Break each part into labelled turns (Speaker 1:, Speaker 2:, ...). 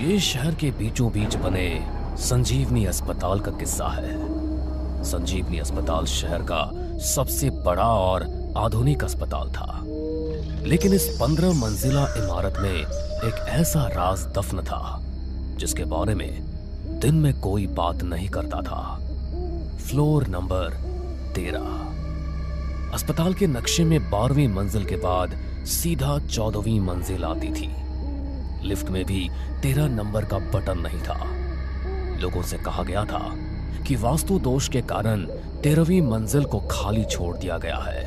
Speaker 1: ये शहर के बीचों बीच बने संजीवनी अस्पताल का किस्सा है। संजीवनी अस्पताल शहर का सबसे बड़ा और आधुनिक अस्पताल था, लेकिन इस 15 मंजिला इमारत में एक ऐसा राज दफन था जिसके बारे में दिन में कोई बात नहीं करता था। Floor number 13। अस्पताल के नक्शे में 12वीं मंजिल के बाद सीधा 14वीं मंजिल आती थी। लिफ्ट में भी 13 नंबर का बटन नहीं था। लोगों से कहा गया था कि वास्तु दोष के कारण 13वीं मंजिल को खाली छोड़ दिया गया है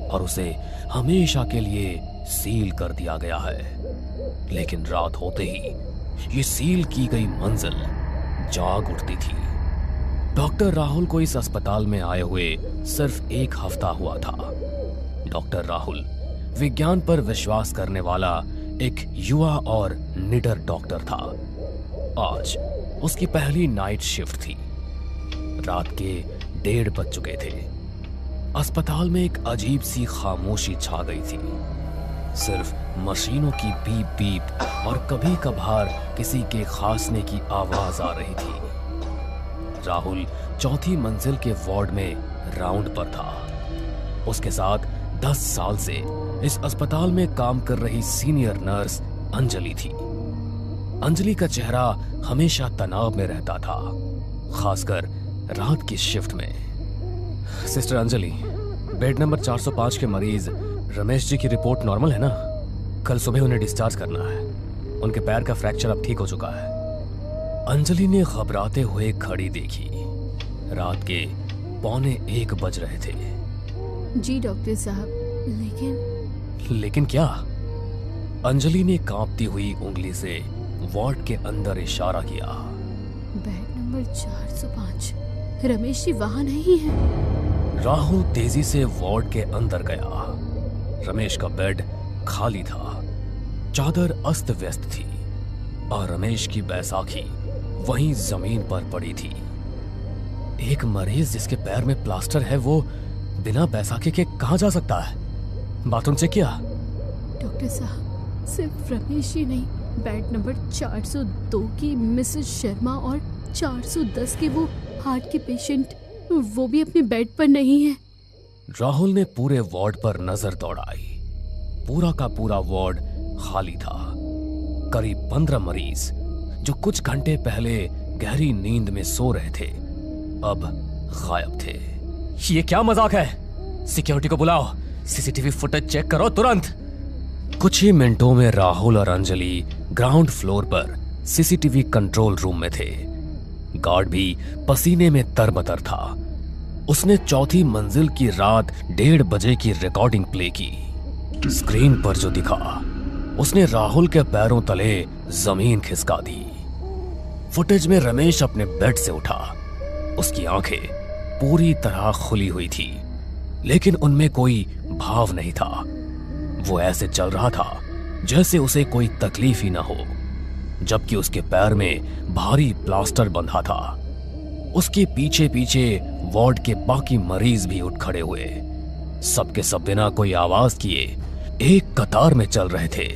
Speaker 1: और उसे हमेशा के लिए सील कर दिया गया है। लेकिन रात होते ही ये सील की गई मंजिल जाग उठती थी। डॉक्टर राहुल को इस अस्पताल में आए हुए सिर्फ 1 हफ्ता हुआ था। डॉक्टर राहुल विज्ञान पर विश्वास करने वाला एक युवा और निडर डॉक्टर था। आज उसकी पहली नाइट शिफ्ट थी। रात के 1:30 बज चुके थे। अस्पताल में एक अजीब सी खामोशी छा गई थी। सिर्फ मशीनों की बीप बीप और कभी कभार किसी के खांसने की आवाज आ रही थी। राहुल 4थी मंजिल के वार्ड में राउंड पर था। उसके साथ 10 साल से इस अस्पताल में काम कर रही सीनियर नर्स अंजलि थी। अंजलि का चेहरा हमेशा तनाव में रहता था, खासकर रात की शिफ्ट में। सिस्टर अंजलि, बेड नंबर 405 के मरीज रमेश जी की रिपोर्ट नॉर्मल है ना? कल सुबह उन्हें डिस्चार्ज करना है। उनके पैर का फ्रैक्चर अब ठीक हो चुका है। अंजलि ने घबराते हुए घड़ी देखी। रात के 12:45 बज रहे थे।
Speaker 2: जी डॉक्टर साहब,
Speaker 1: लेकिन क्या? अंजलि ने कांपती हुई उंगली से वार्ड के अंदर इशारा किया।
Speaker 2: बेड नंबर 405, रमेश जी वहां नहीं है।
Speaker 1: राहुल तेजी से वार्ड के अंदर गया। रमेश का बेड खाली था, चादर अस्त व्यस्त थी और रमेश की बैसाखी वहीं जमीन पर पड़ी थी। एक मरीज जिसके पैर में प्लास्टर है, वो बिना बैसाखी के कहां जा सकता है? बाथरूम चेक किया?
Speaker 2: डॉक्टर साहब, सिर्फ रमेश ही नहीं, बेड नंबर 402 की मिसेस शर्मा और 410 के वो हार्ट के पेशेंट, वो भी अपने बेड पर नहीं है।
Speaker 1: राहुल ने पूरे वार्ड पर नजर दौड़ाई। पूरा का पूरा वार्ड खाली था। करीब 15 मरीज जो कुछ घंटे पहले गहरी नींद में सो रहे थे, अब गायब थे। ये क्या मजाक है? सिक्योरिटी को बुलाओ, सीसीटीवी फुटेज चेक करो तुरंत। कुछ ही मिनटों में राहुल और अंजलि ग्राउंड फ्लोर पर सीसीटीवी कंट्रोल रूम में थे। गार्ड भी पसीने में तरबतर था। उसने 4थी मंजिल की रात 1:30 बजे की रिकॉर्डिंग प्ले की। स्क्रीन पर जो दिखा, उसने राहुल के पैरों तले जमीन खिसका दी। फुटेज में रमेश अपने बेड से उठा। उसकी आंखें पूरी तरह खुली हुई थी, लेकिन उनमें कोई भाव नहीं था। वो ऐसे चल रहा था जैसे उसे कोई तकलीफ ही ना हो, जबकि उसके पैर में भारी प्लास्टर बंधा था। उसके पीछे पीछे वार्ड के बाकी मरीज भी उठ खड़े हुए। सबके सब बिना कोई आवाज किए एक कतार में चल रहे थे।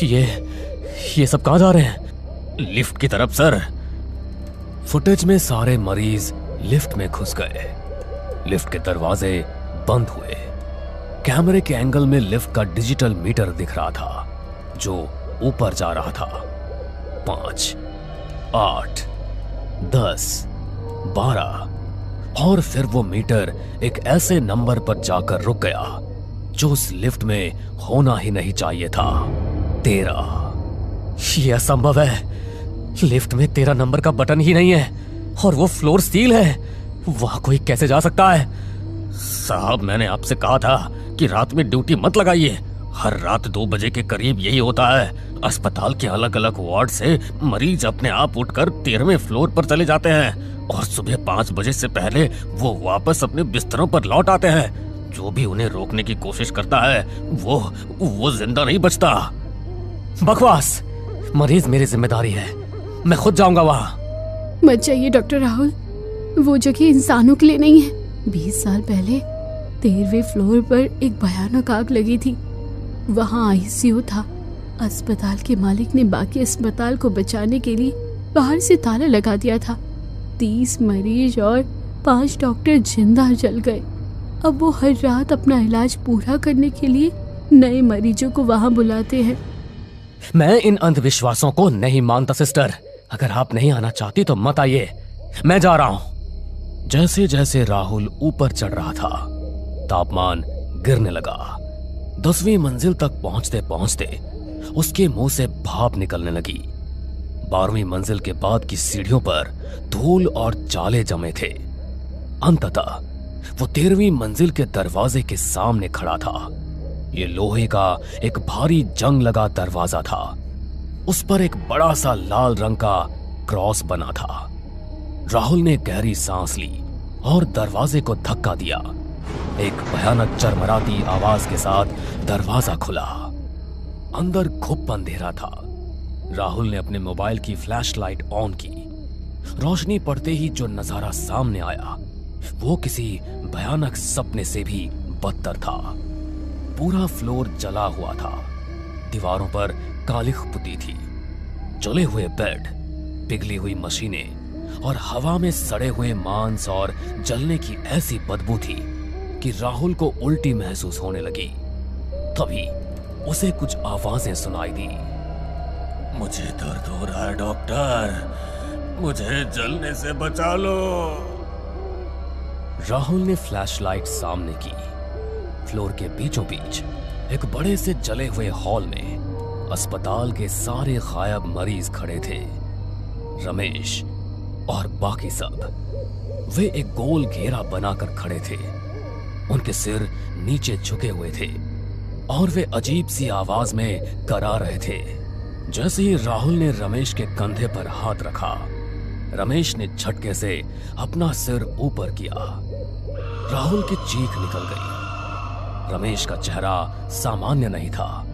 Speaker 1: ये सब कहां जा रहे हैं? लिफ्ट की तरफ सर। फुटेज में सारे मरीज लिफ्ट में घुस गए। लिफ्ट के दरवाजे बंद हुए। कैमरे के एंगल में लिफ्ट का डिजिटल मीटर दिख रहा था जो ऊपर जा रहा था। 5, 8, 10, 12 और फिर वो मीटर एक ऐसे नंबर पर जाकर रुक गया जो उस लिफ्ट में होना ही नहीं चाहिए था। 13। ये असंभव है। लिफ्ट में 13 नंबर का बटन ही नहीं है और वो फ्लोर सील है। वहां कोई कैसे जा सकता है? साहब, मैंने आपसे कहा था कि रात में ड्यूटी मत लगाइए। हर रात 2 बजे के करीब यही होता है। अस्पताल के अलग अलग वार्ड से मरीज अपने आप उठकर 13वें फ्लोर पर चले जाते हैं और सुबह 5 बजे से पहले वो वापस अपने बिस्तरों पर लौट आते हैं। जो भी उन्हें रोकने की कोशिश करता है वो जिंदा नहीं बचता। बकवास। मरीज मेरी जिम्मेदारी है, मैं खुद जाऊंगा वहां।
Speaker 2: मत जाइए डॉक्टर राहुल, वो जगह इंसानों के लिए नहीं है। 20 साल पहले 13वें फ्लोर पर एक भयानक आग लगी थी। वहां आईसीयू था अस्पताल के मालिक ने बाकी अस्पताल को बचाने के लिए बाहर से ताला लगा दिया था। 30 मरीज और 5 डॉक्टर जिंदा जल गए। अब वो हर रात अपना इलाज पूरा करने के लिए नए मरीजों को वहां बुलाते हैं।
Speaker 1: मैं इन अंधविश्वासों को नहीं मानता सिस्टर। अगर आप नहीं आना चाहती तो मत आइए, मैं जा रहा हूं। जैसे जैसे राहुल ऊपर चढ़ रहा था, तापमान गिरने लगा। 10वीं मंजिल तक पहुंचते पहुंचते उसके मुंह से भाप निकलने लगी। 12वीं मंजिल के बाद की सीढ़ियों पर धूल और जाले जमे थे। अंततः वो 13वीं मंजिल के दरवाजे के सामने खड़ा था। ये लोहे का एक भारी जंग लगा दरवाजा था। उस पर एक बड़ा सा लाल रंग का क्रॉस बना था। राहुल ने गहरी सांस ली और दरवाजे को धक्का दिया। एक भयानक चरमराती आवाज के साथ दरवाजा खुला। अंदर घुप अंधेरा था। राहुल ने अपने मोबाइल की फ्लैशलाइट ऑन की। रोशनी पड़ते ही जो नजारा सामने आया वो किसी भयानक सपने से भी बदतर था। पूरा फ्लोर जला हुआ था। दीवारों पर कालिख पुती थी। जले हुए बेड, पिघली हुई मशीनें और हवा में सड़े हुए मांस और जलने की ऐसी बदबू थी कि राहुल को उल्टी महसूस होने लगी। तभी उसे कुछ आवाजें सुनाई दी।
Speaker 3: मुझे दर्द हो रहा है डॉक्टर, मुझे जलने से बचा लो।
Speaker 1: राहुल ने फ्लैशलाइट सामने की। फ्लोर के बीचों बीच एक बड़े से जले हुए हॉल में अस्पताल के सारे गायब मरीज खड़े थे। रमेश और बाकी सब। वे एक गोल घेरा बनाकर खड़े थे। उनके सिर नीचे झुके हुए थे और वे अजीब सी आवाज में करा रहे थे। जैसे ही राहुल ने रमेश के कंधे पर हाथ रखा, रमेश ने झटके से अपना सिर ऊपर किया। राहुल की चीख निकल गई। रमेश का चेहरा सामान्य नहीं था।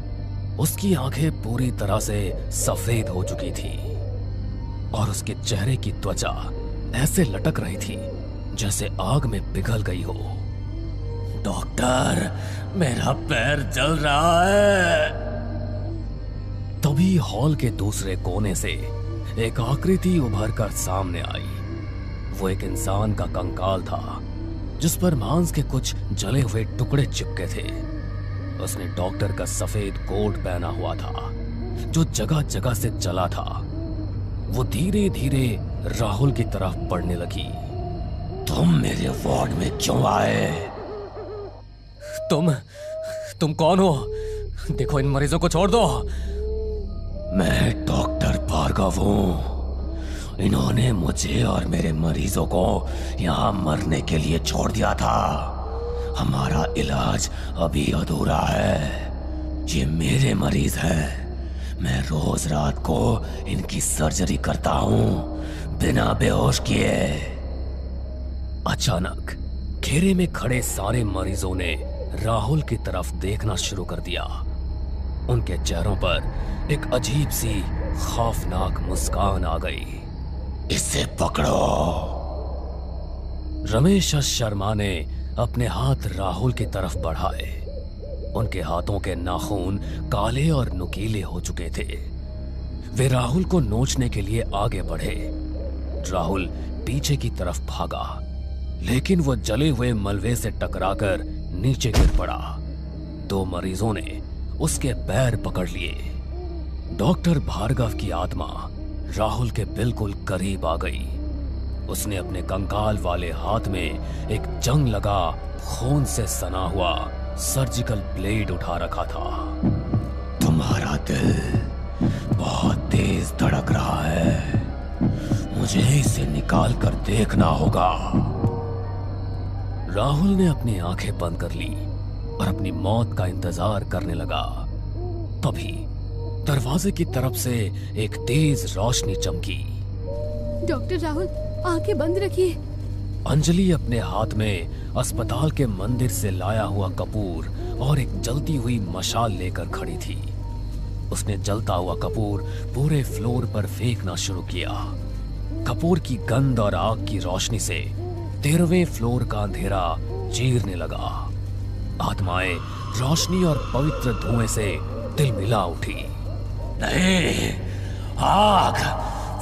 Speaker 1: उसकी आंखें पूरी तरह से सफेद हो चुकी थी और उसके चेहरे की त्वचा ऐसे लटक रही थी जैसे आग में पिघल गई हो।
Speaker 3: डॉक्टर, मेरा पैर जल रहा है।
Speaker 1: तभी हॉल के दूसरे कोने से एक आकृति उभर कर सामने आई। वो एक इंसान का कंकाल था जिस पर मांस के कुछ जले हुए टुकड़े चिपके थे। उसने डॉक्टर का सफेद कोट पहना हुआ था जो जगह जगह से जला था। वो धीरे धीरे राहुल की तरफ बढ़ने लगी।
Speaker 3: तुम मेरे वार्ड में क्यों आए?
Speaker 1: तुम कौन हो? देखो, इन मरीजों को छोड़ दो।
Speaker 3: मैं डॉक्टर भार्गव हूँ। इन्होंने मुझे और मेरे मरीजों को यहाँ मरने के लिए छोड़ दिया था। हमारा इलाज अभी अधूरा है। ये मेरे मरीज हैं। मैं रोज रात को इनकी सर्जरी करता हूँ बिना बेहोश किए।
Speaker 1: अचानक घेरे में खड़े सारे मरीजों ने राहुल की तरफ देखना शुरू कर दिया। उनके चेहरों पर एक अजीब सी खौफनाक मुस्कान आ गई।
Speaker 3: इसे पकड़ो।
Speaker 1: रमेश शर्मा ने अपने हाथ राहुल की तरफ बढ़ाए। उनके हाथों के नाखून काले और नुकीले हो चुके थे। वे राहुल को नोचने के लिए आगे बढ़े। राहुल पीछे की तरफ भागा, लेकिन वो जले हुए मलबे से टकराकर नीचे गिर पड़ा। 2 मरीजों ने उसके पैर पकड़ लिए। डॉक्टर भार्गव की आत्मा राहुल के बिल्कुल करीब आ गई। उसने अपने कंकाल वाले हाथ में एक जंग लगा खून से सना हुआ सर्जिकल ब्लेड उठा रखा था।
Speaker 3: तुम्हारा दिल बहुत तेज धड़क रहा है। मुझे इसे निकाल कर देखना होगा।
Speaker 1: राहुल ने अपनी आंखें बंद कर ली और अपनी मौत का इंतजार करने लगा। तभी दरवाजे की तरफ से एक तेज रोशनी चमकी।
Speaker 2: डॉक्टर राहुल, आंखें बंद रखिए।
Speaker 1: अंजलि अपने हाथ में अस्पताल के मंदिर से लाया हुआ कपूर और एक जलती हुई मशाल लेकर खड़ी थी। उसने जलता हुआ कपूर पूरे फ्लोर पर फेंकना शुरू किया। कपूर की गंध और आग की रोशनी से 13वें फ्लोर का अंधेरा चीरने लगा। आत्माएं रोशनी और पवित्र धुएं से तिलमिला उठी।
Speaker 3: नहीं, आग,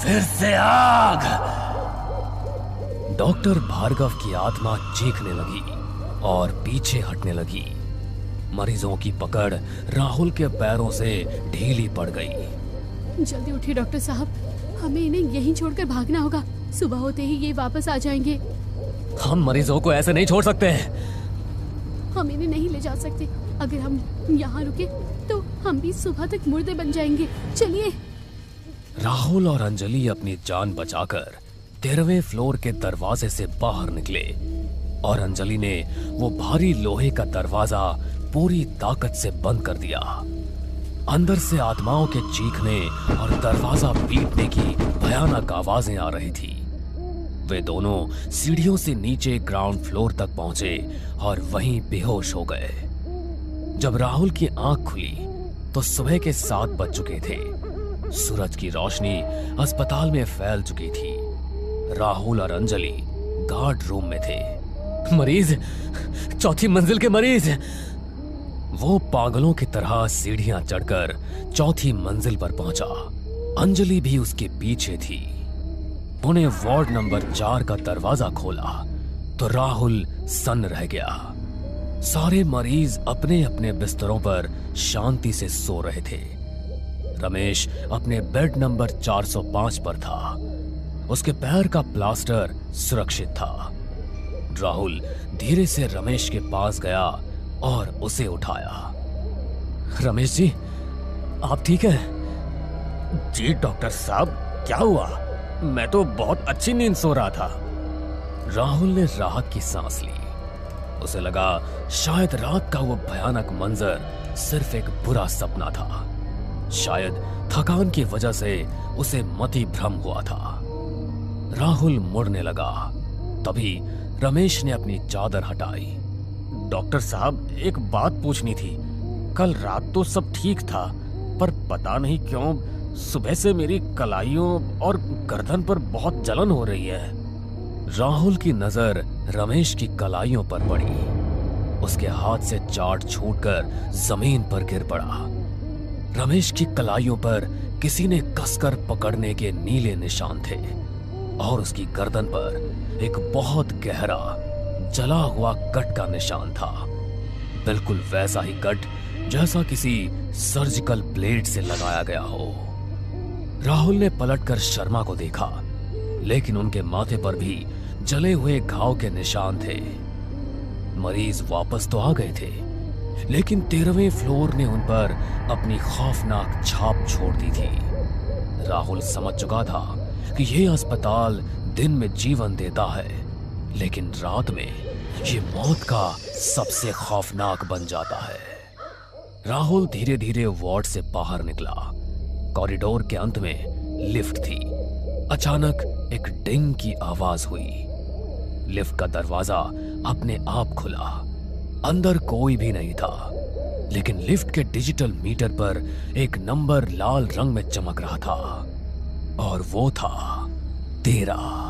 Speaker 3: फिर से आग।
Speaker 1: डॉक्टर भार्गव की आत्मा चीखने लगी और पीछे हटने लगी। मरीजों की पकड़ राहुल के पैरों से ढीली पड़ गई।
Speaker 2: जल्दी उठिए डॉक्टर साहब, हमें इन्हें यहीं छोड़कर भागना होगा। सुबह होते ही ये वापस आ जाएंगे।
Speaker 1: हम मरीजों को ऐसे नहीं छोड़ सकते।
Speaker 2: हम इन्हें नहीं ले जा सकते। अगर हम यहाँ रुके तो हम भी सुबह तक मुर्दे बन जाएंगे। चलिए।
Speaker 1: राहुल और अंजलि अपनी जान बचाकर 13वें फ्लोर के दरवाजे से बाहर निकले और अंजलि ने वो भारी लोहे का दरवाजा पूरी ताकत से बंद कर दिया। अंदर से आत्माओं के चीखने और दरवाजा पीटने की भयानक आवाजें आ रही थी। वे दोनों सीढ़ियों से नीचे ग्राउंड फ्लोर तक पहुंचे और वहीं बेहोश हो गए। जब राहुल की आंख खुली तो सुबह के 7 बज चुके थे। सूरज की रोशनी अस्पताल में फैल चुकी थी। राहुल और अंजलि गार्ड रूम में थे। मरीज, 4थी मंजिल के मरीज। वो पागलों की तरह सीढ़ियां चढ़कर 4थी मंजिल पर पहुंचा। अंजलि भी उसके पीछे थी। उन्हें वार्ड नंबर 4 का दरवाजा खोला तो राहुल सन्न रह गया। सारे मरीज अपने अपने बिस्तरों पर शांति से सो रहे थे। रमेश अपने बेड नंबर 405 पर था। उसके पैर का प्लास्टर सुरक्षित था। राहुल धीरे से रमेश के पास गया और उसे उठाया। रमेश जी, आप ठीक हैं?
Speaker 3: जी डॉक्टर साहब, क्या हुआ? मैं तो बहुत अच्छी नींद सो रहा था।
Speaker 1: राहुल ने राहत की सांस ली। उसे लगा शायद रात का वो भयानक मंजर सिर्फ एक बुरा सपना था। शायद थकान की वजह से उसे मति भ्रम हुआ था। राहुल मुड़ने लगा। तभी रमेश ने अपनी चादर हटाई।
Speaker 3: डॉक्टर साहब, एक बात पूछनी थी। कल रात तो सब ठीक था, पर पता नहीं क्यों सुबह से मेरी कलाइयों और गर्दन पर बहुत जलन हो रही है।
Speaker 1: राहुल की नजर रमेश की कलाइयों पर पड़ी। उसके हाथ से चार्ट छूटकर जमीन पर गिर पड़ा। रमेश की कलाइयों पर किसी ने कसकर पकड़ने के नीले निशान थे और उसकी गर्दन पर एक बहुत गहरा जला हुआ कट का निशान था। बिल्कुल वैसा ही कट जैसा किसी सर्जिकल ब्लेड से लगाया गया हो। राहुल ने पलटकर शर्मा को देखा, लेकिन उनके माथे पर भी जले हुए घाव के निशान थे। मरीज वापस तो आ गए थे, लेकिन 13वें फ्लोर ने उन पर अपनी खौफनाक छाप छोड़ दी थी। राहुल समझ चुका था कि यह अस्पताल दिन में जीवन देता है, लेकिन रात में ये मौत का सबसे खौफनाक बन जाता है। राहुल धीरे धीरे वार्ड से बाहर निकला। कॉरिडोर के अंत में लिफ्ट थी। अचानक एक डिंग की आवाज हुई। लिफ्ट का दरवाजा अपने आप खुला। अंदर कोई भी नहीं था, लेकिन लिफ्ट के डिजिटल मीटर पर एक नंबर लाल रंग में चमक रहा था और वो था 13।